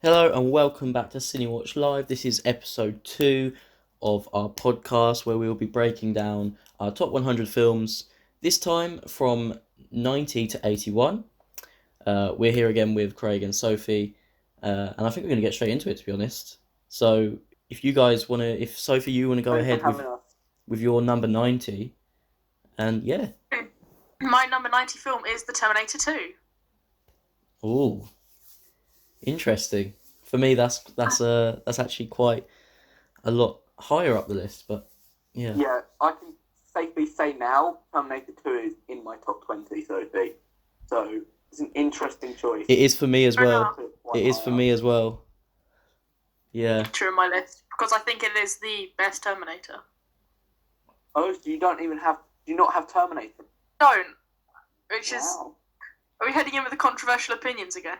Hello and welcome back to CineWatch Live. This is episode 2 of our podcast where we will be breaking down our top 100 films, this time from 90 to 81. We're here again with Craig and Sophie, and I think we're going to get straight into it, to be honest. So, if you guys want to, if Sophie, you want to go Thanks for ahead having us. with your number 90, and yeah. My number 90 film is The Terminator 2. Ooh, interesting. For me, that's actually quite a lot higher up the list, but yeah. Yeah, I can safely say now Terminator 2 is in my top 20, Sophie. So it's an interesting choice. It is for me as well. Fair It is for me as well. Yeah. True in my list because I think it is the best Terminator. Oh, so you don't even have, do you not have Terminator? Don't. Which is, Wow. are we heading in with the controversial opinions again?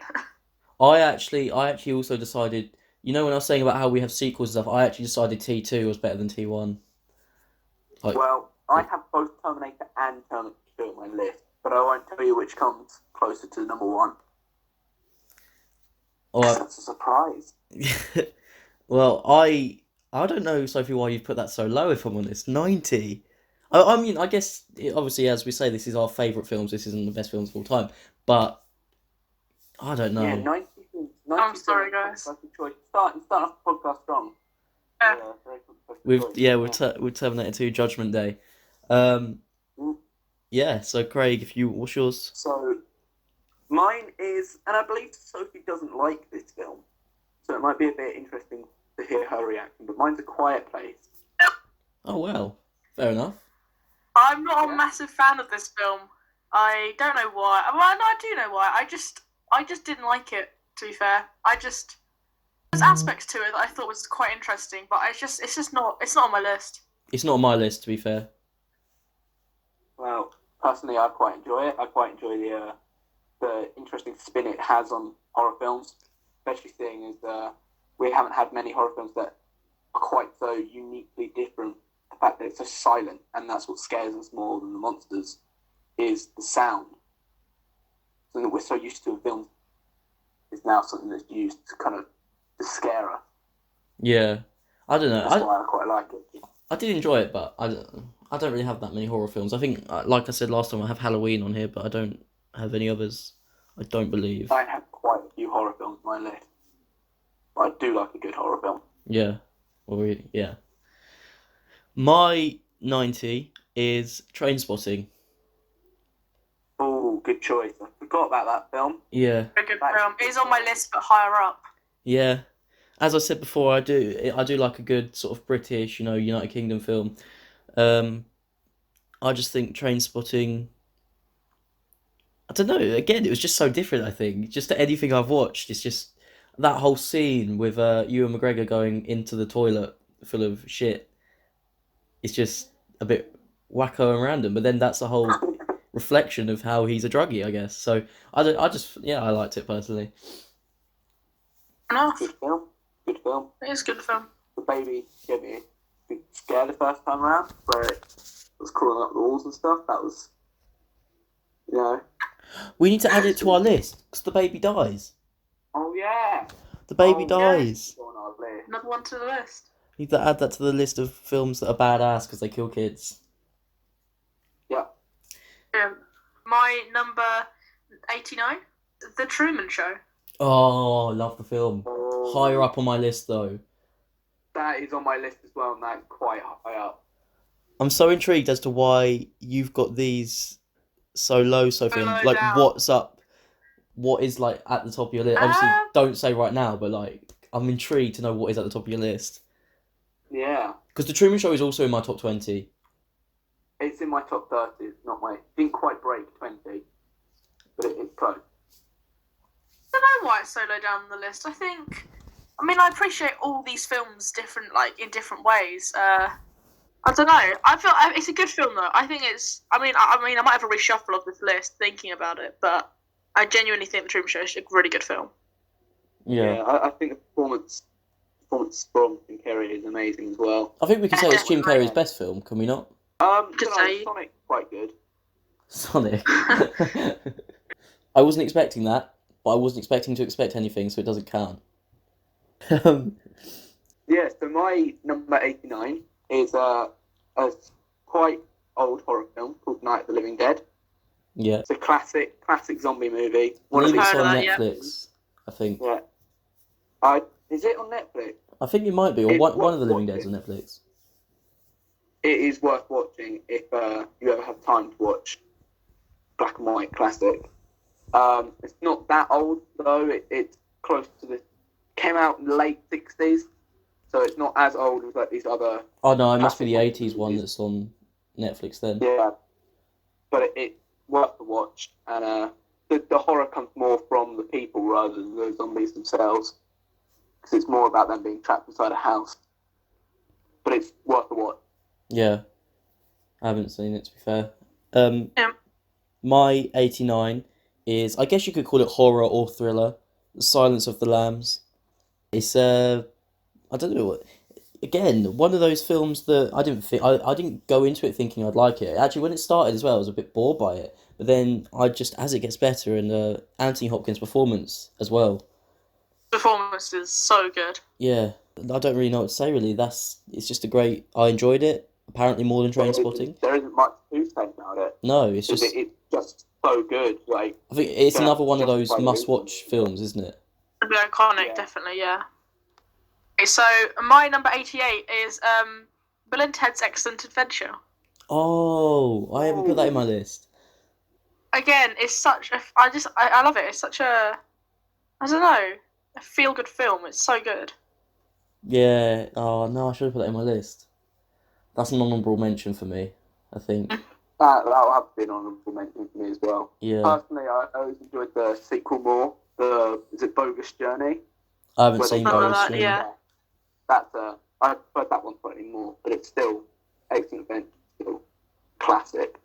I actually also decided, when I was saying about how we have sequels and stuff, I actually decided T2 was better than T1. Well, I have both Terminator and Terminator 2 on my list, but I won't tell you which comes closer to number one. That's a surprise. Well, I don't know, Sophie, why you put that so low, if I'm honest. 90. I mean, I guess, obviously, as we say, this is our favourite films. This isn't the best films of all time. But, I don't know. Yeah, 90. I'm sorry, guys. Choice. Start off the podcast strong. Yeah. Very controversial choice. With Terminator 2 Judgment Day. Yeah, so Craig, what's yours? So, mine is, and I believe Sophie doesn't like this film, so it might be a bit interesting to hear her reaction, but mine's A Quiet Place. Oh, well, fair enough. I'm not Yeah. a massive fan of this film. I don't know why. Well, no, I do know why. I just didn't like it, to be fair. There's aspects to it that I thought was quite interesting, but it's not on my list. It's not on my list, to be fair. Well, personally, I quite enjoy it. I quite enjoy the interesting spin it has on horror films, especially seeing as we haven't had many horror films that are quite so uniquely different. The fact that it's so silent, and that's what scares us more than the monsters, is the sound. Something that we're so used to in films is now something that's used to kind of to scare us. Yeah. I don't know. That's why I quite like it. I did enjoy it, but I don't really have that many horror films. I think, like I said last time, I have Halloween on here, but I don't have any others. I don't believe. I have quite a few horror films on my list, but I do like a good horror film. Yeah. Well, yeah. My 90 is Trainspotting. Oh, good choice. I forgot about that film. Yeah. A good film. It is on my list, but higher up. Yeah. As I said before, I do like a good sort of British, United Kingdom film. I just think Trainspotting, I don't know, again, it was just so different, I think. Just to anything I've watched, it's just that whole scene with Ewan McGregor going into the toilet full of shit. It's just a bit wacko and random, but then that's the whole reflection of how he's a druggie, I guess. So I liked it personally. Enough. Good film. Good film. It is a good film. The baby gave me a big scare the first time around, where it was crawling up the walls and stuff. That was, We need to add it to our list because the baby dies. Oh yeah. The baby Oh, dies. On our list. Another one to the list. Need to add that to the list of films that are badass because they kill kids. Yeah. My number 89, The Truman Show. Oh, love the film. Oh, Higher up on my list though. That is on my list as well, and that's quite high up. I'm so intrigued as to why you've got these so low, Sophie. Low Like, down. what's up? What is like at the top of your list? Obviously, Um, don't say right now, but like, I'm intrigued to know what is at the top of your list. Yeah. Because The Truman Show is also in my top 20. It's in my top 30. It's not my. Didn't quite break 20, but it's close. I don't know why it's so low down on the list. I appreciate all these films in different ways. I don't know. I feel it's a good film though. I think it's. I might have a reshuffle of this list thinking about it, but I genuinely think The Truman Show is a really good film. Yeah. I think the performance from Jim Carrey is amazing as well. I think we can say it's Jim Carrey's best film, can we not? Could say. Sonic's quite good. Sonic. I wasn't expecting that, but I wasn't expecting to expect anything, so it doesn't count. Um, Yeah, so my number 89 is a quite old horror film called Night of the Living Dead. yeah. It's a classic zombie movie. I One of believe the it's heard of on that, yeah. Netflix, I think. yeah. Is it on Netflix? I think it might be, or It's one of the Living worth Dead's on Netflix. It is worth watching if you ever have time to watch black and white classic. It's not that old though. It's close to the came out in the late 60s, so it's not as old as like these other. Oh no, it must be classic the 80s one movies. that's on Netflix then. Yeah, but it's worth the watch, and the horror comes more from the people rather than the zombies themselves, because it's more about them being trapped inside a house. But it's worth the watch. Yeah, I haven't seen it to be fair. Yeah. My 89 is, I guess you could call it horror or thriller, The Silence of the Lambs. It's I don't know what. Again, one of those films that I didn't go into it thinking I'd like it. Actually, when it started as well, I was a bit bored by it. But then as it gets better, and Anthony Hopkins' performance as well. Performance is so good. Yeah, I don't really know what to say really. It's just a great. I enjoyed it. Apparently more than Trainspotting. There isn't much to say about it. No, it's Because just. it's just so good. Like, I think it's yeah, another one of just those by the must-watch reason. films, isn't it? It'd be iconic, Yeah. definitely, yeah. Okay, so my number 88 is Bill and Ted's Excellent Adventure. Oh, I haven't put that in my list. Again, it's such a. I love it. It's such a. I don't know. A feel good film. It's so good. Yeah. Oh no, I should have put that in my list. That's an honourable mention for me, I think. That'll have been honourable mention for me as well. Yeah. Personally, I always enjoyed the sequel more. Is it Bogus Journey? I haven't Where they seen go- Bogus that, Journey. yeah. I prefer that one slightly more, but it's still Excellent Adventure, still classic.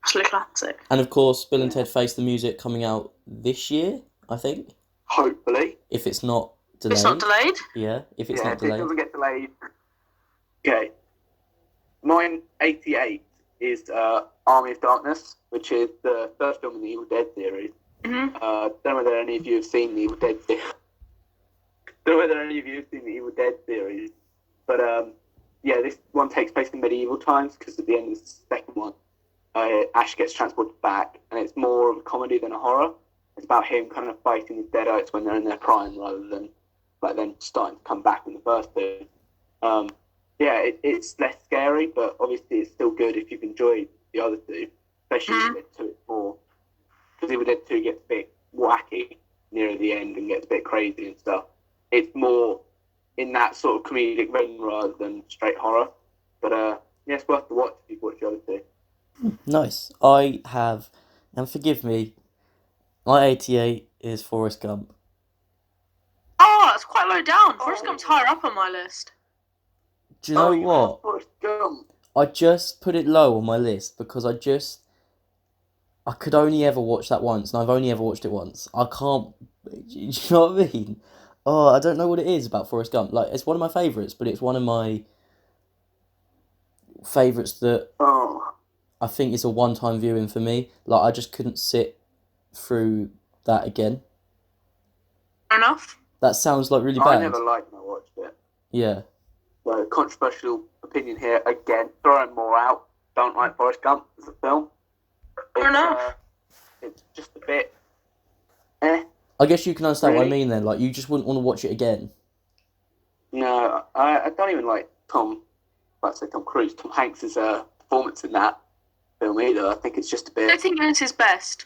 Absolute classic. And of course, Bill and Ted Face the Music coming out this year, I think. Hopefully. If it's not delayed. It's not delayed. Yeah, if it's Yeah, not if it delayed. doesn't get delayed. Okay. Mine 88 is Army of Darkness, which is the first film in the Evil Dead series. Mm-hmm. Don't know whether any of you have seen the Evil Dead series. Don't know whether any of you have seen the Evil Dead series. But yeah, this one takes place in medieval times because at the end of the second one, Ash gets transported back, and it's more of a comedy than a horror. It's about him kind of fighting the Deadites when they're in their prime rather than like them starting to come back in the first two. Yeah, it's less scary, but obviously it's still good if you've enjoyed the other two, especially Evil Dead 2 more. Because Evil Dead 2 gets a bit wacky near the end and gets a bit crazy and stuff. It's more in that sort of comedic vein rather than straight horror. But yeah, it's worth the watch if you've watched the other two. Nice. I have, and forgive me, my 88 is Forrest Gump. Oh, that's quite low down. Forrest Gump's higher up on my list. Do you know you what? have Forrest Gump. I just put it low on my list because I could only ever watch that once, and I've only ever watched it once. I can't. Do you know what I mean? Oh, I don't know what it is about Forrest Gump. Like, it's one of my favourites, but it's one of my favourites that Oh, I think is a one-time viewing for me. Like, I just couldn't sit through that again. Fair enough. That sounds like really I bad. never liked when I watched it. Yeah. So, controversial opinion here again. Throwing more out. Don't like Forrest Gump as a film. Fair enough. It's just a bit. Eh. I guess you can understand what I Really? mean then. Like, you just wouldn't want to watch it again. No, I don't even like Tom Cruise, Tom Hanks' performance in that film either. I think it's just a I don't bit. think it's his best.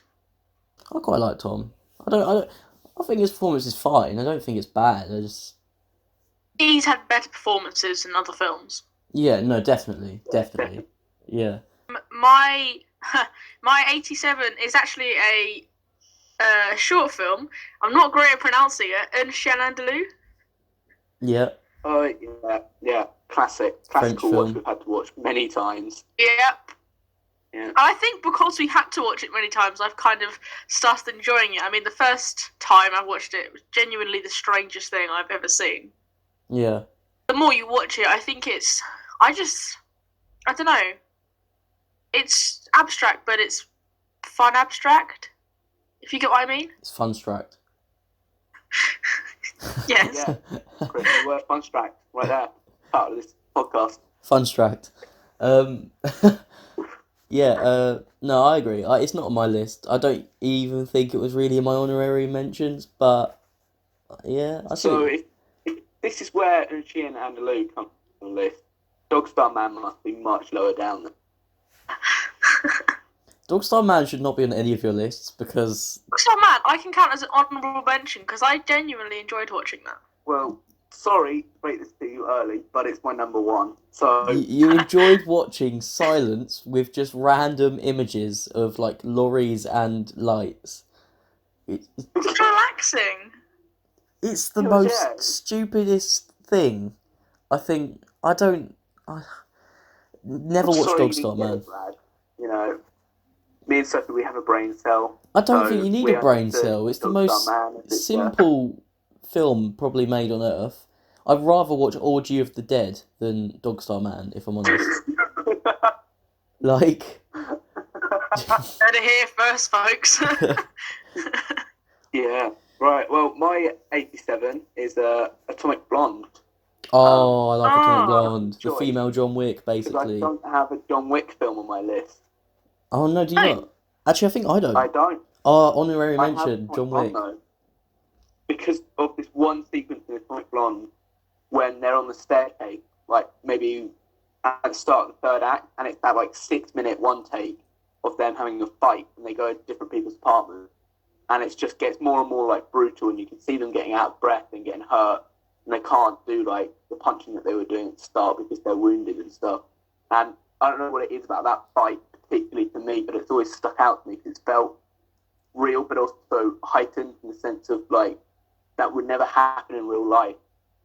I quite like Tom. I think his performance is fine. I don't think it's bad. He's had better performances in other films. Yeah, no, definitely. Yeah. My my 87 is actually a short film. I'm not great at pronouncing it. Un Chien Andalou. Yeah. Oh yeah, classic French watch film. we've had to watch many times. Yep. Yeah. I think because we had to watch it many times, I've kind of started enjoying it. I mean, the first time I watched it was genuinely the strangest thing I've ever seen. Yeah. The more you watch it, I think I don't know. It's abstract, but it's fun abstract, if you get what I mean. It's Funstract. Yes. Chris, the word Funstract right there, part of this podcast. Funstract. Um, yeah, no, I agree. It's not on my list. I don't even think it was really in my honorary mentions, but yeah, I see what So you. if this is where Uchi and Andalou come on the list, Dogstar Man must be much lower down. Dogstar Man should not be on any of your lists because So man, I can count as an honourable mention because I genuinely enjoyed watching that. Well, sorry to break this to you early, but it's my number one. So you enjoyed watching silence with just random images of like lorries and lights. It, It's relaxing. it's the It was, most yeah. stupidest thing. I think I don't. I never I'm watched sorry you Dogstar didn't get Man. it, Brad. You know, me and Sophie, we have a brain cell. I don't So think you need we a brain understood cell. It's the Dogstar most Man as it's, simple film probably made on Earth. I'd rather watch Orgy of the Dead than Dogstar Man, if I'm honest. Like, Heard it here first, folks. Yeah. Right. Well, my 87 is Atomic Blonde. oh, I like Atomic Oh. Blonde, the Choice. female John Wick, Because I basically. don't have a John Wick film on my list. Oh no, do you Hey. not? Actually, I think I I don't. don't. Honorary I have mention, Atomic John Blonde Wick. though, because of this one sequence in Atomic Blonde when they're on the staircase, like maybe at the start of the third act, and it's that like 6 minute one take of them having a fight, and they go to different people's apartments, and it just gets more and more like brutal, and you can see them getting out of breath and getting hurt, and they can't do like the punching that they were doing at the start because they're wounded and stuff. And I don't know what it is about that fight, particularly to me, but it's always stuck out to me because it felt real, but also heightened in the sense of like that would never happen in real life.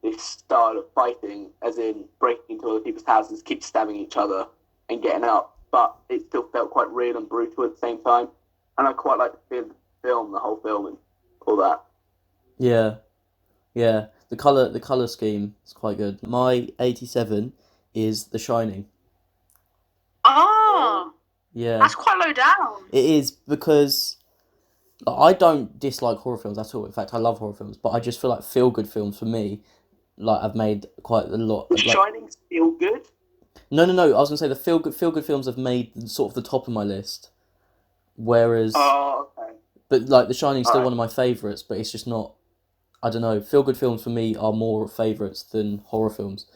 This style of fighting, as in breaking into other people's houses, keep stabbing each other and getting up, but it still felt quite real and brutal at the same time. And I quite like the film, the whole film, and all that. Yeah, yeah. The color scheme is quite good. My 87 is The Shining. Oh, Yeah, that's quite low down. it is because I don't dislike horror films at all. In fact, I love horror films, but I just feel like feel good films for me, like I've made quite a lot. The Like Shining's feel good. no, I was gonna say the feel good films have made sort of the top of my list. Whereas, Oh, okay. but like The Shining's still Alright. one of my favorites, but it's just not. I don't know. Feel good films for me are more favorites than horror films,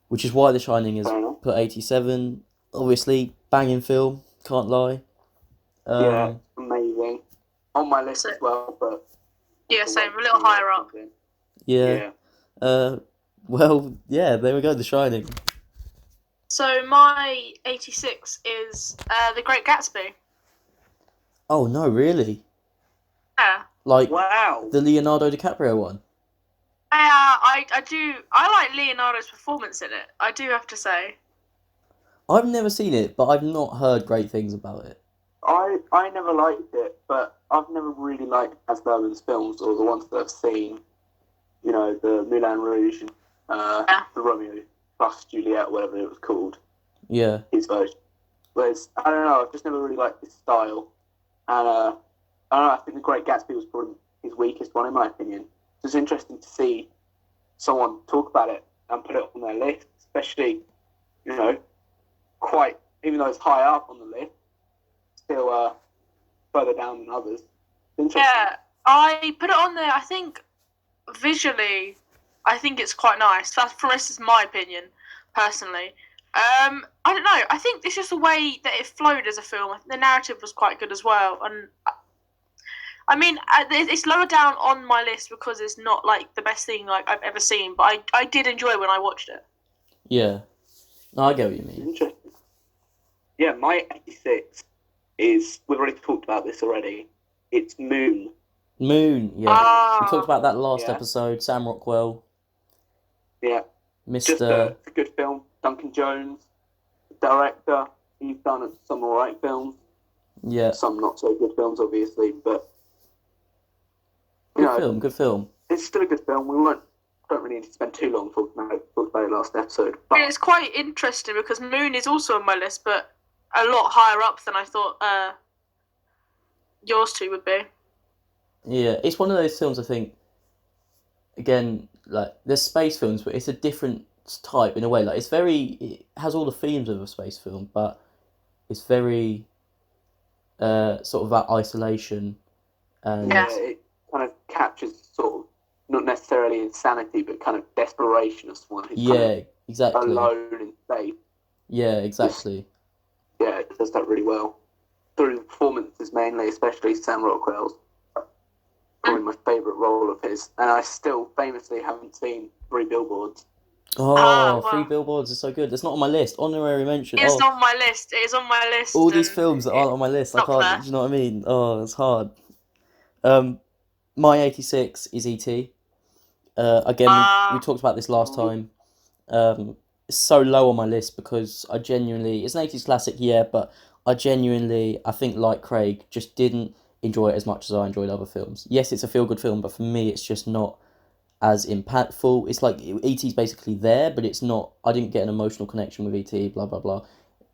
which is why The Shining is Fair enough. put 87. Obviously, banging film. Can't lie. Yeah, amazing. On my list So- as well, but Yeah, same. A little higher up. Yeah. Well, yeah. There we go. The Shining. So my 86 is The Great Gatsby. Oh no, really? Yeah. Like Wow. the Leonardo DiCaprio one. I do. I like Leonardo's performance in it. I do have to say. I've never seen it, but I've not heard great things about it. I never liked it, but I've never really liked Baz Luhrmann's films or the ones that I've seen. You know, the Moulin Rouge, Yeah. the Romeo plus Juliet, whatever it was called, Yeah. his version. Whereas I don't know, I've just never really liked his style, and I don't know. I think The Great Gatsby was probably his weakest one in my opinion. So it's interesting to see someone talk about it and put it on their list, especially quite even though it's high up on the list, still further down than others. It's interesting. Yeah, I put it on there. I think visually, I think it's quite nice. That's for this is my opinion, personally. I don't know. I think it's just the way that it flowed as a film. I think the narrative was quite good as well, and I mean, it's lower down on my list because it's not like the best thing like I've ever seen. But I did enjoy when I watched it. Yeah. No, I get what you mean. Interesting. Yeah, my 86 is, we've already talked about this already, it's Moon. Moon. Yeah. Ah. We talked about that last Yeah. episode. Sam Rockwell. Yeah, just Mr. it's a good film. Duncan Jones, the director, he's done some alright films, Yeah. some not so good films obviously, but Good film. it's still a good film. Don't really need to spend too long talking about it last episode. But It's quite interesting because Moon is also on my list, but a lot higher up than I thought yours two would be. Yeah, it's one of those films I think again, like there's space films, but it's a different type in a way. Like it has all the themes of a space film, but it's very sort of about isolation and Yeah, it kind of captures sort of not necessarily insanity, but kind of desperation of someone who's kind of yeah, exactly, alone in space. yeah, Just exactly, yeah, it does that really well through the performances mainly, especially Sam Rockwell's probably my favourite role of his, and I still famously haven't seen Three Billboards. Oh, Three Well, Billboards is so good. It's not on my list. Honorary mention. it's Oh, on my list. It is on my list, all these and films that aren't on my list, it's I up can't. there. Do you know what I mean? Oh, it's hard. Um, my 86 is E.T. Again, we Uh, talked about this last time. It's so low on my list because I genuinely, it's an 80s classic, yeah, but I think like Craig, just didn't enjoy it as much as I enjoyed other films. Yes, it's a feel good film, but for me, it's just not as impactful. It's like E.T.'s basically there, but it's not, I didn't get an emotional connection with E.T., blah, blah, blah.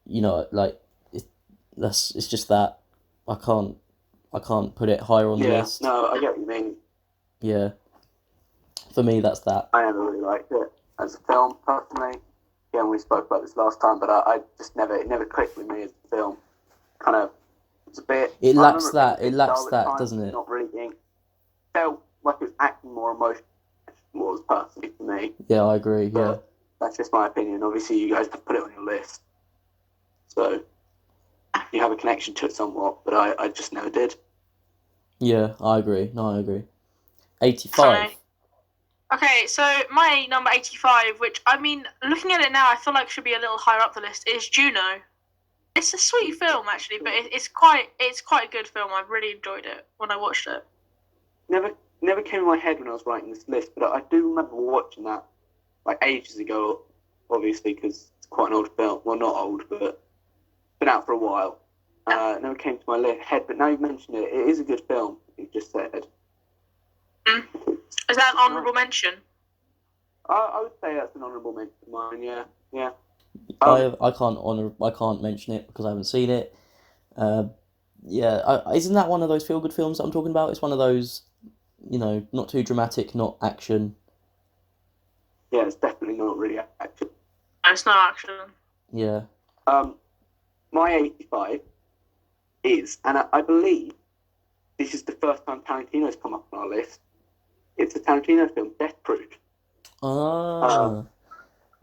You know, like, it's just that I can't, I can't put it higher on the Yeah, list. no, I get what you mean. Yeah, for me, that's that. I never really liked it as a film personally. Again, we spoke about this last time, but I just never it never clicked with me as a film. Kind of it's a bit. It I lacks remember it being that, a it bit lacks dull at that, times, doesn't it? not really being felt like it was acting more emotional than it was personally for me. Yeah, I agree, yeah. But that's just my opinion. Obviously, you guys have put it on your list, so you have a connection to it somewhat. But I just never did. Yeah, I agree. No, I agree. 85. Definitely. Okay, so my number 85, which I mean, looking at it now, I feel like should be a little higher up the list, is Juno. It's a sweet film actually, but it's quite a good film. I really enjoyed it when I watched it. Never came in my head when I was writing this list, but I do remember watching that like ages ago, obviously because it's quite an old film. Well, not old, but been out for a while. Never came to my head, but now you've mentioned it, it is a good film. You just said. Mm. Is that an honourable mention? I would say that's an honourable mention of mine. Yeah, yeah. I can't mention it because I haven't seen it. Yeah, isn't that one of those feel good films that I'm talking about? It's one of those, not too dramatic, not action. Yeah, it's definitely not really action. It's not action. Yeah. My 85 is, and I believe this is the first time Tarantino's come up on our list. It's a Tarantino film, Death Proof. Ah.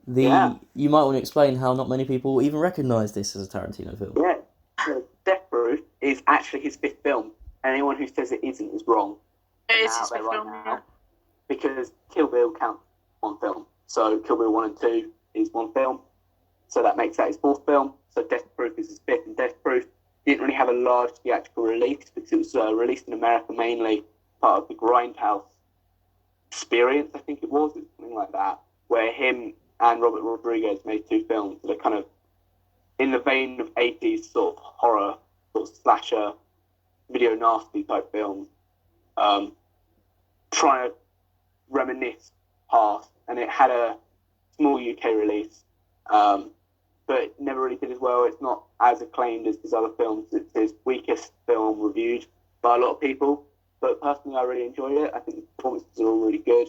Yeah. You might want to explain how not many people even recognise this as a Tarantino film. Yeah. So Death Proof is actually his fifth film. Anyone who says it isn't is wrong. It is his fifth film, yeah. Because Kill Bill counts one film. So Kill Bill 1 and 2 is one film. So that makes that his fourth film. So Death Proof is his fifth, and Death Proof didn't really have a large theatrical release because it was released in America mainly part of the Grindhouse experience, I think it was, something like that, where him and Robert Rodriguez made two films that are kind of in the vein of 80s sort of horror, sort of slasher, video nasty type films, trying to reminisce past, and it had a small UK release, but it never really did as well. It's not as acclaimed as his other films. It's his weakest film reviewed by a lot of people, but personally I really enjoyed it. I think the performances are all really good.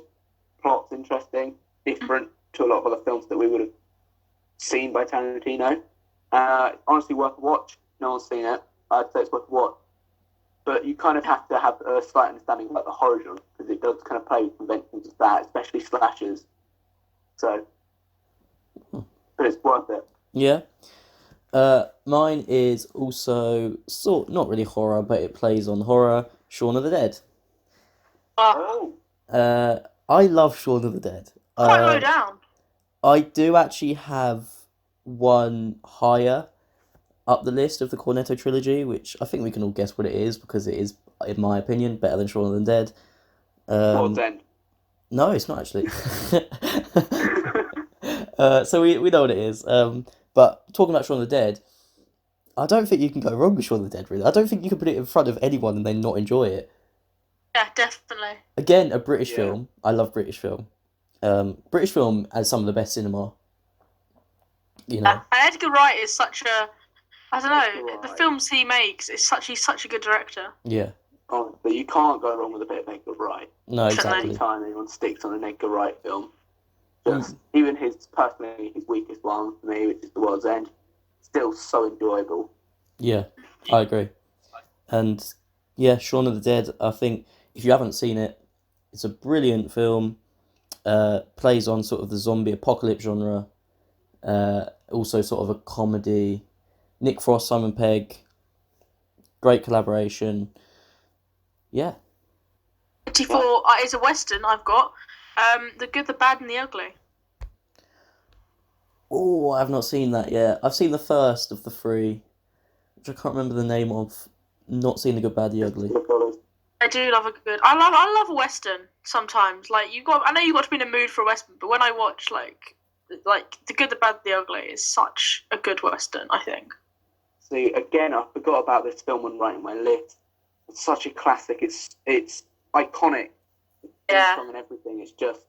Plot's interesting, different to a lot of other films that we would have seen by Tarantino. Honestly worth a watch. No one's seen it. I'd say it's worth a watch. But you kind of have to have a slight understanding about the horror genre because it does kind of play with conventions of that, especially slashers. So, but it's worth it. Yeah. Mine is also not really horror, but it plays on horror. Shaun of the Dead. Oh, I love Shaun of the Dead. Quite low down. I do actually have one higher up the list of the Cornetto trilogy, which I think we can all guess what it is because it is, in my opinion, better than Shaun of the Dead. World's End. No, it's not actually. So we know what it is. But talking about Shaun of the Dead, I don't think you can go wrong with Shaun of the Dead, really. I don't think you can put it in front of anyone and then not enjoy it. Yeah, definitely. Again, a British film. I love British film. British film has some of the best cinema. You know. And Edgar Wright is such a, I don't know, the films he makes, he's such a good director. Yeah. Honestly, you can't go wrong with a bit of Edgar Wright. No, Every exactly. time anyone sticks on an Edgar Wright film, You- just even personally his weakest one for me, which is The World's End, still so enjoyable. Yeah, I agree. And yeah, Shaun of the Dead, I think if you haven't seen it, it's a brilliant film. Plays on sort of the zombie apocalypse genre. Also sort of a comedy. Nick Frost, Simon Pegg, great collaboration. Yeah. 84 is a western. I've got The Good, the Bad, and the Ugly. Oh, I've not seen that yet. I've seen the first of the three, which I can't remember the name of. Not seen the good, bad, the ugly. I do love a good. I love a western sometimes. Like I know you got to be in a mood for a western, but when I watch like The Good, the Bad, the Ugly is such a good western. I think. See, again, I forgot about this film when writing my list. It's such a classic. It's iconic. Yeah. Song and everything. It's just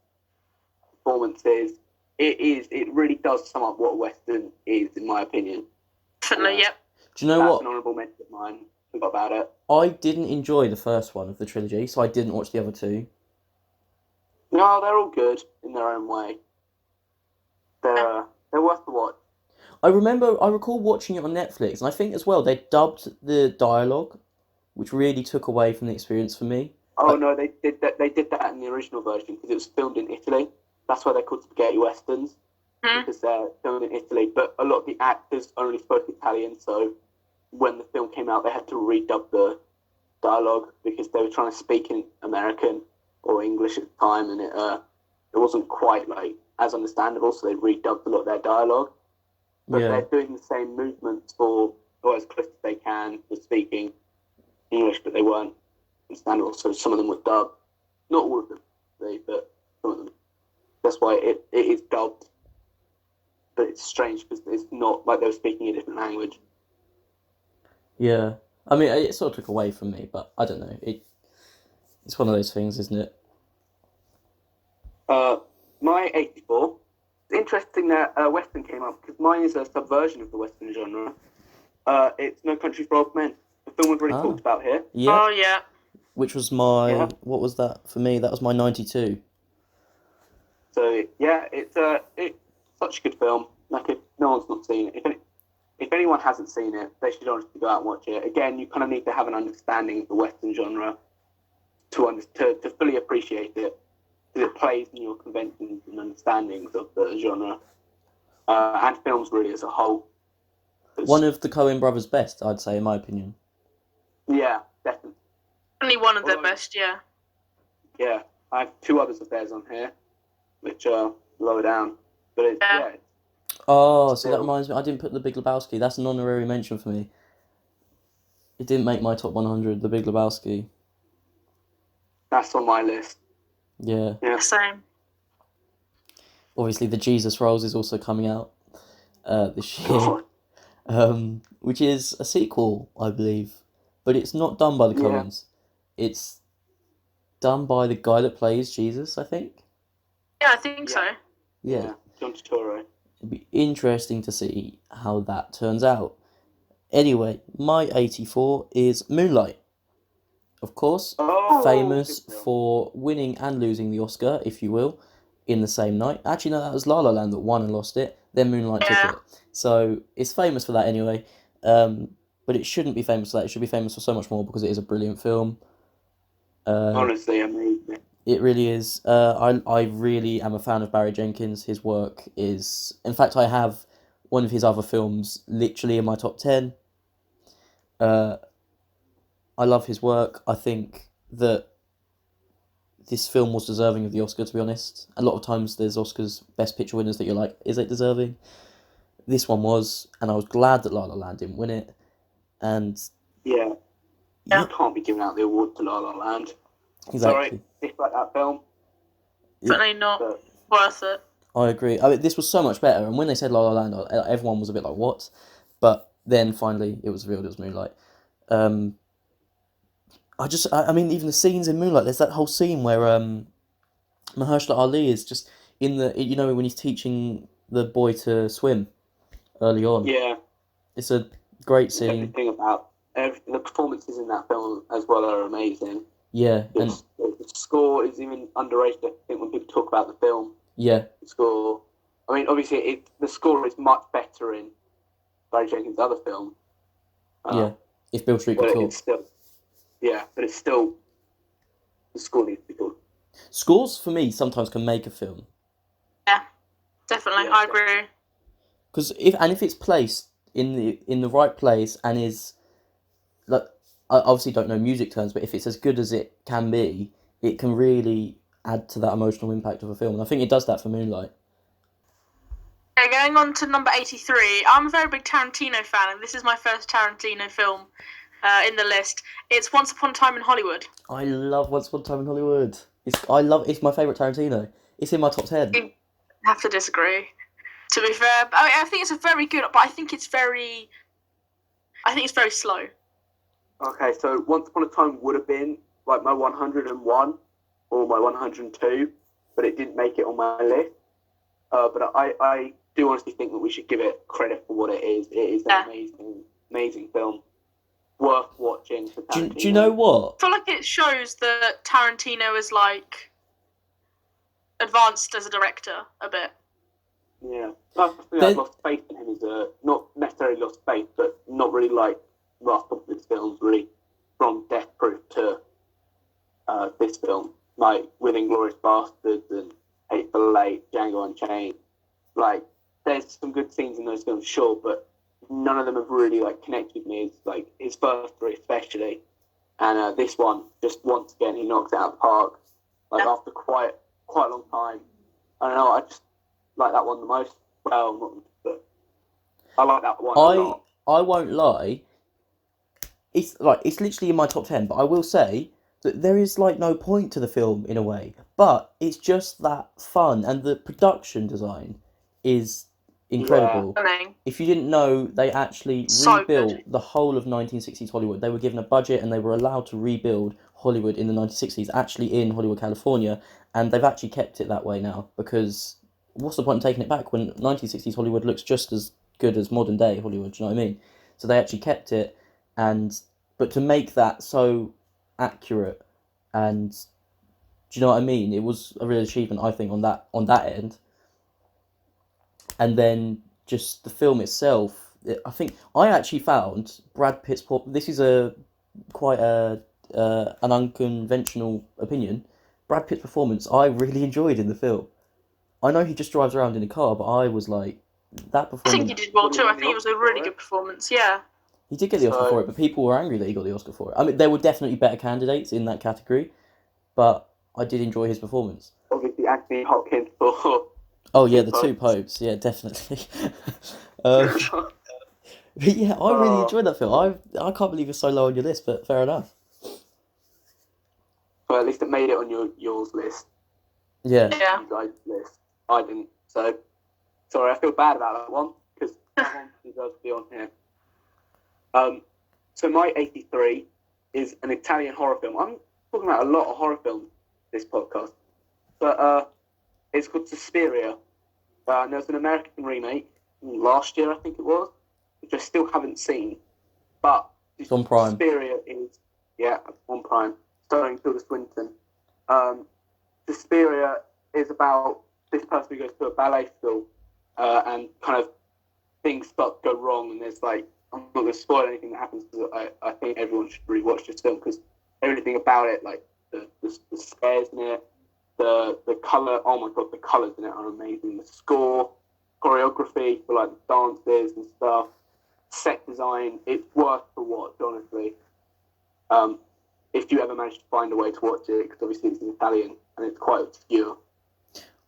performances. It really does sum up what a western is, in my opinion. Definitely. Yep. Do you know That's what? an honourable mention of mine. Forgot about it. I didn't enjoy the first one of the trilogy, so I didn't watch the other two. No, they're all good in their own way. They're worth the watch. I recall watching it on Netflix, and I think as well they dubbed the dialogue, which really took away from the experience for me. Oh no, they did that. They did that in the original version because it was filmed in Italy. That's why they're called spaghetti westerns, because they're filmed in Italy. But a lot of the actors only spoke Italian, so when the film came out, they had to redub the dialogue because they were trying to speak in American or English at the time, and it wasn't quite like as understandable. So they redubbed a lot of their dialogue. But they're doing the same movements or as close as they can for speaking English, but they weren't understandable. So some of them were dubbed. Not all of them, but some of them. That's why it is dubbed. But it's strange because it's not like they were speaking a different language. Yeah, I mean it sort of took away from me, but I don't know. It's one of those things, isn't it? My 84. It's interesting that Western came up because mine is a subversion of the Western genre. It's No Country for Old Men. The film we've already talked about here. Yeah. Oh yeah. Which was my what was that for me? That was my 92. So yeah, it's such a good film. Like if no one's not seen it, if anyone hasn't seen it, they should honestly go out and watch it. Again, you kind of need to have an understanding of the Western genre to fully appreciate it, because it plays in your conventions and understandings of the genre and films really as a whole. One of the Coen brothers' best, I'd say, in my opinion. Yeah, definitely. Only one of their best. Yeah. Yeah, I have two others of theirs on here, which are lower down, but it's Oh, so that reminds me, I didn't put The Big Lebowski. That's an honorary mention for me. It didn't make my top 100, The Big Lebowski. That's on my list. Yeah. Same. Obviously, The Jesus Rolls is also coming out this year, which is a sequel, I believe. But it's not done by the Coens. It's done by the guy that plays Jesus, I think. Yeah, I think so. Yeah. John Turturro. It'd be interesting to see how that turns out. Anyway, my 84 is Moonlight. Of course, famous for winning and losing the Oscar, if you will, in the same night. Actually, no, that was La La Land that won and lost it. Then Moonlight took it. So it's famous for that anyway. But it shouldn't be famous for that. It should be famous for so much more because it is a brilliant film. Honestly, amazing. It really is. I really am a fan of Barry Jenkins. His work is... In fact, I have one of his other films literally in my top 10. I love his work. I think that this film was deserving of the Oscar, to be honest. A lot of times there's Oscars Best Picture winners that you're like, is it deserving? This one was, and I was glad that La La Land didn't win it. And you can't be giving out the award to La La Land. Exactly. Sorry, dislike that film. Certainly not worth it. I agree. I mean, this was so much better, and when they said La La Land, everyone was a bit like, what? But then finally it was revealed it was Moonlight. I mean, even the scenes in Moonlight, there's that whole scene where Mahershala Ali is just in the, you know, when he's teaching the boy to swim early on. Yeah. It's a great scene. Everything about The performances in that film as well are amazing. Yeah, and The score is even underrated. I think when people talk about the film, yeah, the score. I mean, obviously, the score is much better in Barry Jenkins' other film. yeah. If Bill Street could But talk. it's still, but it's still the score needs to be good. Scores for me sometimes can make a film. Yeah, definitely. Yeah, I agree. Because if it's placed in the right place and is like, I obviously don't know music terms, but if it's as good as it can be, it can really add to that emotional impact of a film. And I think it does that for Moonlight. Okay, going on to number 83. I'm a very big Tarantino fan, and this is my first Tarantino film in the list. It's Once Upon a Time in Hollywood. I love Once Upon a Time in Hollywood. It's my favourite Tarantino. It's in my top 10. I have to disagree. To be fair, I think it's a very good, but I think it's very slow. Okay, so Once Upon a Time would have been like my 101 or my 102, but it didn't make it on my list. But I do honestly think that we should give it credit for what it is. It is an amazing film, worth watching for Tarantino. Do you know what? I feel like it shows that Tarantino is like advanced as a director a bit. Yeah, I've lost faith in him as not necessarily lost faith, but not really like last couple of his films really, from Death Proof to this film, like with Inglourious Basterds and Hateful Eight, Django Unchained. Like, there's some good scenes in those films, sure, but none of them have really like connected with me. It's like his first three, especially, and this one just once again he knocks it out of the park. Like after quite a long time. I don't know. I just like that one the most. Well, but I like that one a lot. I won't lie. It's literally in my top 10, but I will say that there is like no point to the film in a way, but it's just that fun, and the production design is incredible. Yeah. If you didn't know, they actually rebuilt the whole of 1960s Hollywood. They were given a budget and they were allowed to rebuild Hollywood in the 1960s, actually in Hollywood, California, and they've actually kept it that way now, because what's the point in taking it back when 1960s Hollywood looks just as good as modern day Hollywood, do you know what I mean? So they actually kept it, but to make that so accurate, and do you know what I mean? It was a real achievement, I think, on that end. And then just the film itself, I think I actually found Brad Pitt's this is quite an unconventional opinion. Brad Pitt's performance I really enjoyed in the film. I know he just drives around in a car, but I was like, that performance. I think he did well too. I think it was a really good performance. Yeah. He did get the Oscar for it, but people were angry that he got the Oscar for it. I mean, there were definitely better candidates in that category, but I did enjoy his performance. Obviously, Anthony Hopkins for. Oh yeah, the two popes. Yeah, definitely. But yeah, I really enjoyed that film. I can't believe it's so low on your list, but fair enough. Well, at least it made it on yours list. Yeah. Yeah. You guys' list. I didn't. So sorry, I feel bad about that one because that one deserves to be on here. So my 83 is an Italian horror film. I'm talking about a lot of horror films this podcast, but it's called Suspiria. And there's an American remake last year, I think it was, which I still haven't seen. But it's on Prime. Suspiria is on Prime, starring Tilda Swinton. Suspiria is about this person who goes to a ballet school, and kind of things start to go wrong, and there's like, I'm not going to spoil anything that happens because I think everyone should really watch this film because everything about it, like the scares in it, the colour, oh my god, the colours in it are amazing. The score, choreography for like the dances and stuff, set design, it's worth to watch, honestly. If you ever manage to find a way to watch it, because obviously it's in Italian and it's quite obscure.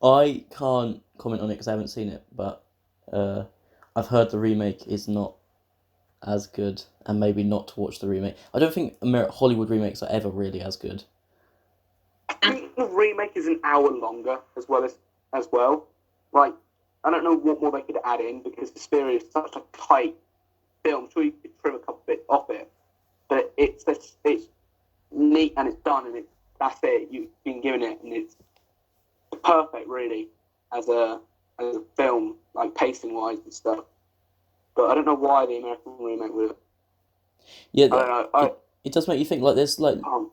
I can't comment on it because I haven't seen it, but I've heard the remake is not as good, and maybe not to watch the remake. I don't think Hollywood remakes are ever really as good. I think the remake is an hour longer as well. Like, I don't know what more they could add in because Suspiria is such a tight film. I'm sure you could trim a couple bits off it, but it's neat and it's done and that's it. You've been given it and it's perfect, really, as a film, like pacing wise and stuff. But I don't know why the American remake would have Yeah, I don't know. I it does make you think. Like there's like can't.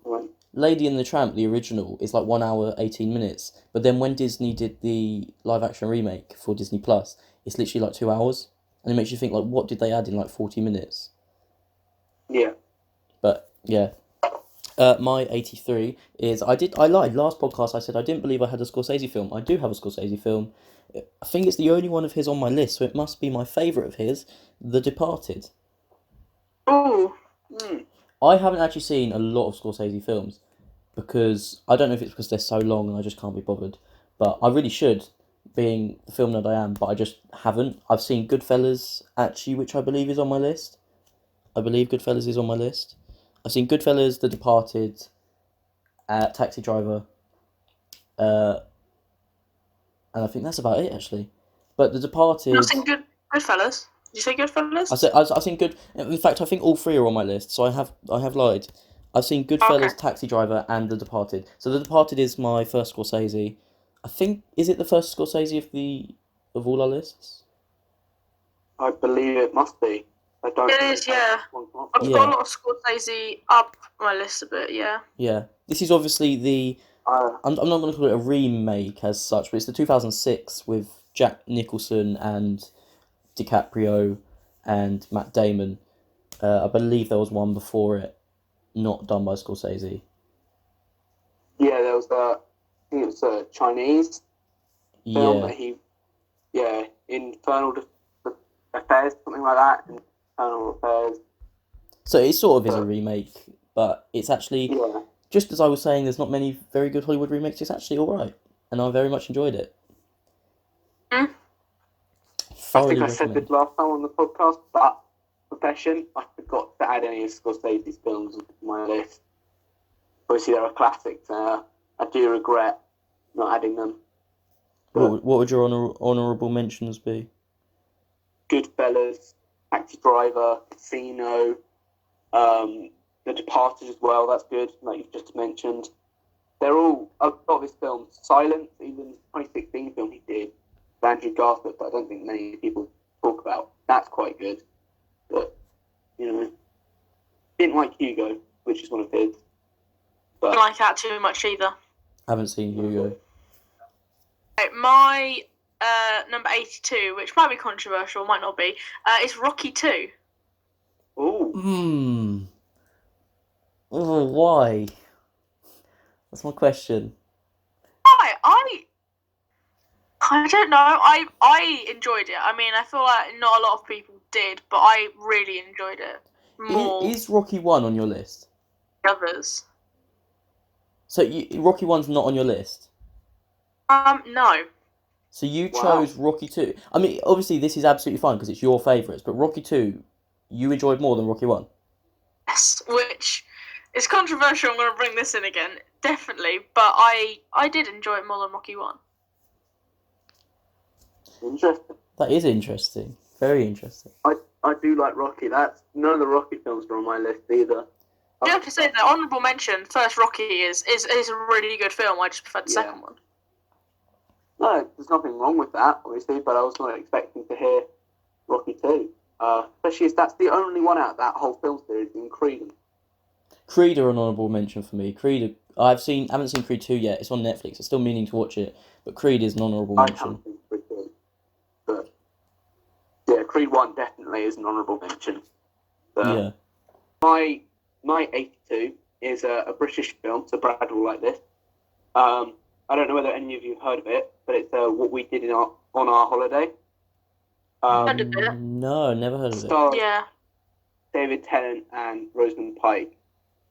Lady and the Tramp, the original, is like 1 hour 18 minutes. But then when Disney did the live action remake for Disney Plus, it's literally like 2 hours, and it makes you think like, what did they add in like 40 minutes? Yeah. But yeah, my 83 is I lied last podcast. I said I didn't believe I had a Scorsese film. I do have a Scorsese film. I think it's the only one of his on my list, so it must be my favourite of his, The Departed. Oh, Mm. I haven't actually seen a lot of Scorsese films because I don't know if it's because they're so long and I just can't be bothered. But I really should, being the film nerd I am, but I just haven't. I've seen Goodfellas actually, which I believe is on my list. I believe Goodfellas is on my list. I've seen Goodfellas, The Departed, Taxi Driver, uh, and I think that's about it actually. But The you've Departed, seen Goodfellas. Did you say Goodfellas? I've seen good. In fact, I think all three are on my list. So I have lied. I've seen Okay. Goodfellas, Taxi Driver, and The Departed. So The Departed is my first Scorsese. I think is it the first Scorsese of all our lists? I believe it must be. I don't. It is, yeah. I've got Yeah. a lot of Scorsese up my list a bit, yeah. Yeah. This is obviously the. I'm not going to call it a remake as such, but it's the 2006 with Jack Nicholson and DiCaprio and Matt Damon. I believe there was one before it, not done by Scorsese. Yeah, there was I think it was a Chinese film Yeah. that Infernal Affairs, something like that. Infernal Affairs. So it sort of is a But remake, but it's actually, yeah, just as I was saying, there's not many very good Hollywood remakes. It's actually alright, and I very much enjoyed it. Hmm? I think Thoroughly I said this recommend. last time on the podcast, but Profession, I forgot to add any of Scorsese's films to my list. Obviously, there are classics. I do regret not adding them. But What would your honourable mentions be? Goodfellas, Taxi Driver, Casino, The Departed as well. That's good, like you've just mentioned. They're all a lot of his films. Silence, even 2016 film he did, with Andrew Garfield, that I don't think many people talk about. That's quite good. But didn't like Hugo, which is one of his. Don't But like that too much either. Haven't seen Hugo. Right, my number 82, which might be controversial, might not be, is Rocky 2. oh, Oh, why? That's my question. I don't know. I enjoyed it. I mean, I feel like not a lot of people did, but I really enjoyed it more Is Rocky 1 on your list? than others. So Rocky 1's not on your list? No. So you Wow. chose Rocky 2. I mean, obviously this is absolutely fine because it's your favourites, but Rocky 2, you enjoyed more than Rocky 1? Yes, which is controversial. I'm going to bring this in again, definitely. But I did enjoy it more than Rocky 1. interesting. That is interesting. Very interesting. I do like Rocky. That's none of the Rocky films are on my list either. You have to say the honourable mention. First, Rocky is a really good film. I just prefer the second one. No, there's nothing wrong with that, obviously, but I was not expecting to hear Rocky 2. Especially as that's the only one out of that whole film series in Creed. Creed are an honourable mention for me. Haven't seen Creed 2 yet. It's on Netflix. I'm still meaning to watch it, but Creed is an honourable I mention. haven't seen Creed 2. But yeah, Creed 1 definitely is an honourable mention. But Yeah. my 82 is a British film, so Brad will like this. I don't know whether any of you have heard of it, but it's What We Did on Our Holiday. Heard of it. No, never heard of it. Stars Yeah. David Tennant and Rosamund Pike.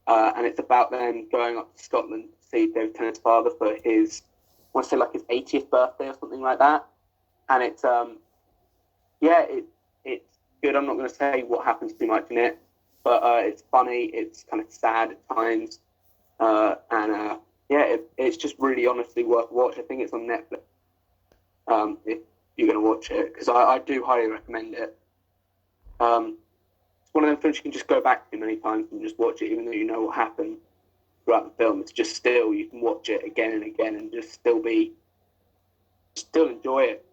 And it's about them going up to Scotland to see David Tennant's father for his, I want to say like his 80th birthday or something like that. And it's, it's good. I'm not going to say what happens too much in it, but it's funny. It's kind of sad at times. It's just really honestly worth watch. I think it's on Netflix. If you're going to watch it, because I do highly recommend it. It's one of them films you can just go back to many times and just watch it, even though you know what happened throughout the film. It's just still you can watch it again and again and just still enjoy it.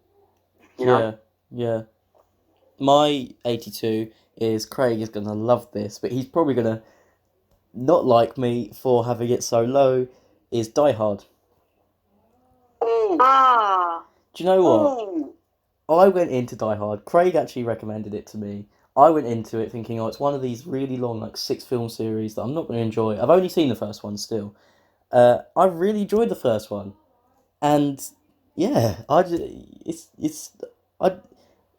You know? Yeah. my 82 is Craig is gonna love this, but he's probably gonna not like me for having it so low. Is Die Hard. Oh, Ah. Do you know what? oh, I went into Die Hard. Craig actually recommended it to me. I went into it thinking, oh, it's one of these really long, like 6 film series that I'm not going to enjoy. I've only seen the first one still. I really enjoyed the first one, and yeah, I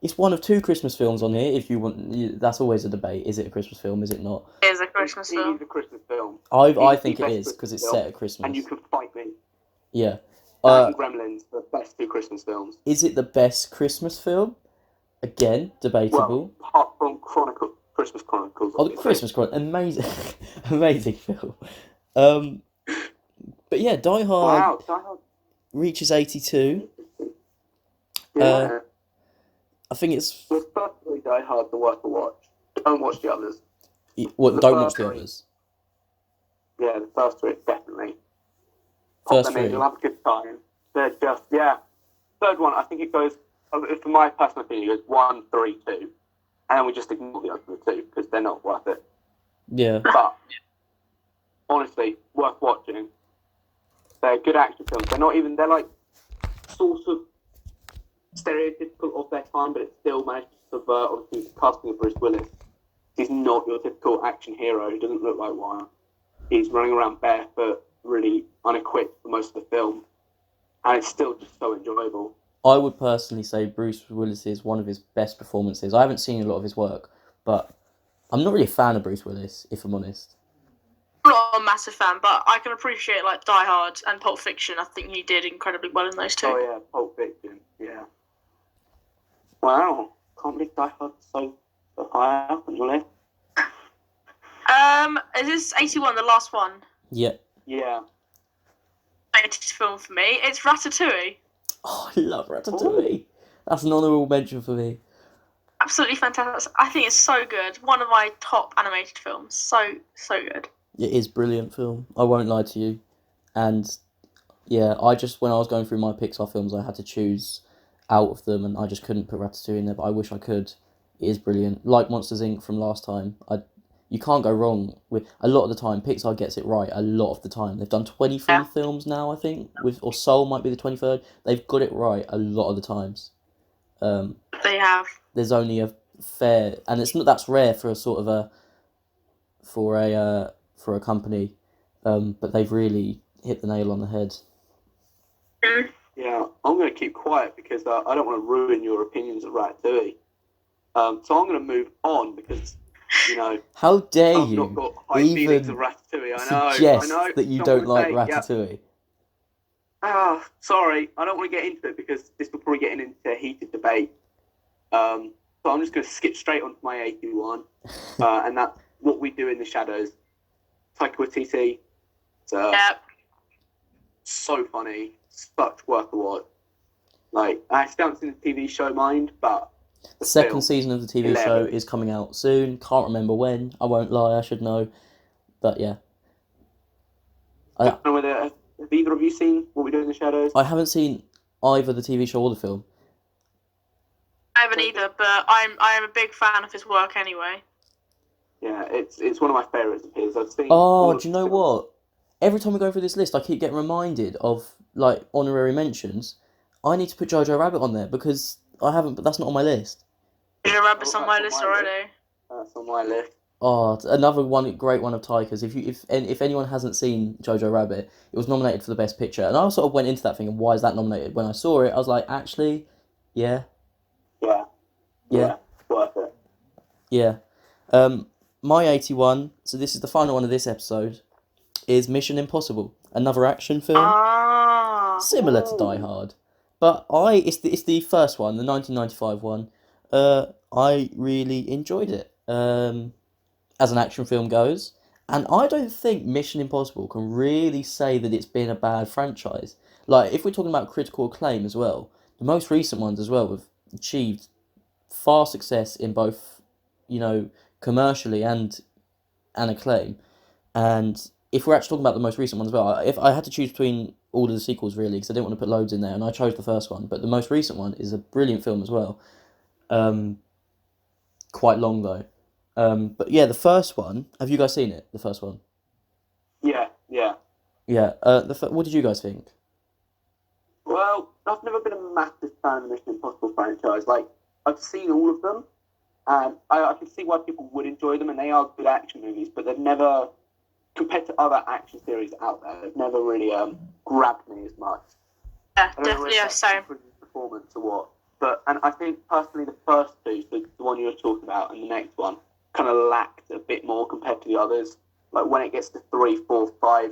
it's one of 2 Christmas films on here. If you want, that's always a debate. Is it a Christmas film? Is it not? It is a Christmas it film. is a Christmas film. I It's think the it best is because Christmas it's film, set at and Christmas. you can fight me. Yeah. That and Gremlins, the best 2 Christmas films. Is it the best Christmas film? Again, debatable. Well, apart from Christmas Chronicles. Oh, the obviously. Christmas Chronicle, amazing, amazing film. But yeah, Die Hard Wow, Die Hard. reaches 82. Yeah. I think it's Well, personally, Die Hard the worth a watch. Don't watch the others. what. The Don't watch the first others. Yeah, the first 3 definitely. First Pop them in, 3. you'll have a good time. They're just Third one, I think it goes. For my personal opinion, it goes 1, 3, 2, and then we just ignore the other 2 because they're not worth it. Yeah. But honestly, worth watching. They're good action films. They're not even. They're like sort of stereotypical of their time, but it still managed to subvert. Obviously, the casting of Bruce Willis. He's not your typical action hero. He doesn't look like one. He's running around barefoot, really unequipped for most of the film, and it's still just so enjoyable. I would personally say Bruce Willis is one of his best performances. I haven't seen a lot of his work, but I'm not really a fan of Bruce Willis, if I'm honest. I'm not a massive fan, but I can appreciate like Die Hard and Pulp Fiction. I think he did incredibly well in those 2. Oh yeah, Pulp Fiction. Yeah. Wow, can't believe Die Hard's so high up on your list. Is this 81 the last one? Yeah. Yeah. 80s film for me. It's Ratatouille. Oh, I love Ratatouille. That's an honourable mention for me. Absolutely fantastic. I think it's so good. One of my top animated films. So good. It is a brilliant film. I won't lie to you. And yeah, when I was going through my Pixar films, I had to choose out of them, and I just couldn't put Ratatouille in there. But I wish I could. It is brilliant. Like Monsters Inc. from last time. You can't go wrong with a lot of the time. Pixar gets it right a lot of the time. They've done 23 films now, I think, or Soul might be the 23rd. They've got it right a lot of the times. They have. There's only a fair, and it's not that's rare for a sort of for a company, but they've really hit the nail on the head. Yeah, I'm going to keep quiet because I don't want to ruin your opinions of Ratatouille. So I'm going to move on because, How dare I've you not got high feelings of even Ratatouille. suggest I know. that you Someone don't like say, Ratatouille? Sorry, I don't want to get into it because this will probably get into a heated debate. So I'm just going to skip straight onto my 81, and that's What We Do in the Shadows. Taika Waititi. Yep. So funny, such worth a watch. Like, I still haven't seen the TV show, mind, but The second season of the TV show hilarious. is coming out soon. Can't remember when. I won't lie. I should know, but yeah. I don't know whether have either of you seen What We Do in the Shadows? I haven't seen either the TV show or the film. I haven't either, but I am a big fan of his work anyway. Yeah, it's one of my favourites of his. I've seen. Oh, do you know what? Every time we go through this list, I keep getting reminded of like honorary mentions. I need to put Jojo Rabbit on there because I haven't. But that's not on my list. Jojo Rabbit's on my list already. That's on my list. Oh, another great one of Taika's. If anyone hasn't seen Jojo Rabbit, it was nominated for the best picture, and I sort of went into that thinking, why is that nominated? When I saw it, I was like, actually, yeah. Yeah, worth it. Yeah. My 81, so this is the final one of this episode, is Mission Impossible. Another action film. Similar to Die Hard. But it's the first one, the 1995 one. I really enjoyed it. As an action film goes. And I don't think Mission Impossible can really say that it's been a bad franchise. Like, if we're talking about critical acclaim as well, the most recent ones as well have achieved far success in both, commercially and acclaim. And if we're actually talking about the most recent one as well, if I had to choose between all of the sequels really, because I didn't want to put loads in there, and I chose the first one, but the most recent one is a brilliant film as well. quite long though. But yeah, the first one. Have you guys seen it? The first one. Yeah, yeah. Yeah. What did you guys think? Well, I've never been a massive fan of the Mission Impossible franchise. Like, I've seen all of them, and I can see why people would enjoy them, and they are good action movies, but they've never, compared to other action series out there, they've never really grabbed me as much. Yeah, I don't know definitely. whether Yeah, that's same. because of the performance or what, but and I think personally the first two, so the one you were talking about and the next one, kind of lacked a bit more compared to the others. Like when it gets to 3, 4, 5,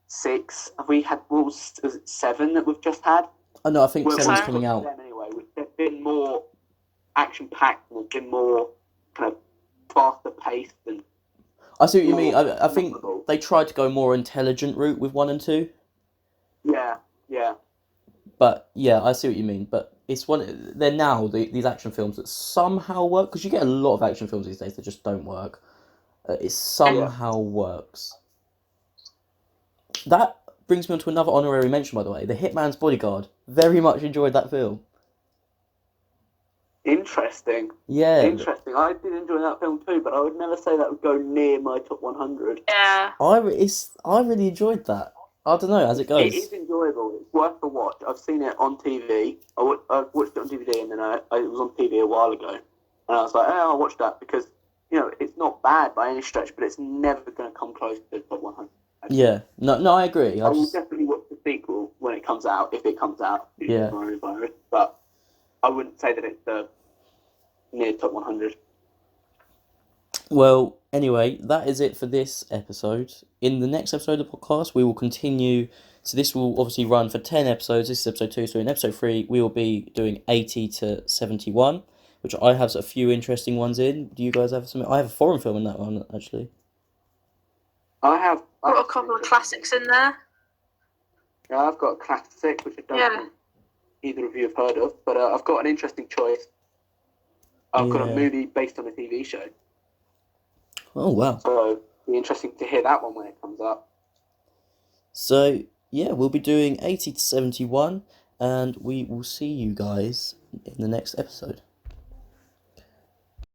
6, have we had was it 7 that we've just had? Oh no, I think Well, seven's So- coming out. them anyway, there's been more action packed and there's been more kind of faster paced and I see what you mean. more I think memorable. they tried to go more intelligent route with 1 and 2. Yeah, yeah. But yeah, I see what you mean. But it's one. They're now these action films that somehow work, because you get a lot of action films these days that just don't work. It somehow works. That brings me on to another honorary mention, by the way. The Hitman's Bodyguard. Very much enjoyed that film. Interesting. Yeah, Interesting. I did enjoy that film too, but I would never say that would go near my top 100. Yeah. I really enjoyed that. I don't know as it It is goes. enjoyable. It's worth a watch. I've seen it on TV. I've watched it on DVD, and then it was on TV a while ago, and I was like, I'll watch that because it's not bad by any stretch, but it's never going to come close to the top 100. Yeah, no, I agree. I will definitely watch the sequel when it comes out, if it comes out. Yeah. Coronavirus, but I wouldn't say that it's near top 100. Well, anyway, that is it for this episode. In the next episode of the podcast, we will continue. So this will obviously run for 10 episodes. This is episode 2. So in episode 3, we will be doing 80 to 71, which I have a few interesting ones in. Do you guys have some? I have a foreign film in that one, actually. I've Got a couple of classics in there. Yeah, I've got a classic, which I don't Yeah. think either of you have heard of, but I've got an interesting choice. I've got a Yeah. movie based on a TV show, Oh, wow. so it'll be interesting to hear that one when it comes up. So, yeah, we'll be doing 80 to 71, and we will see you guys in the next episode.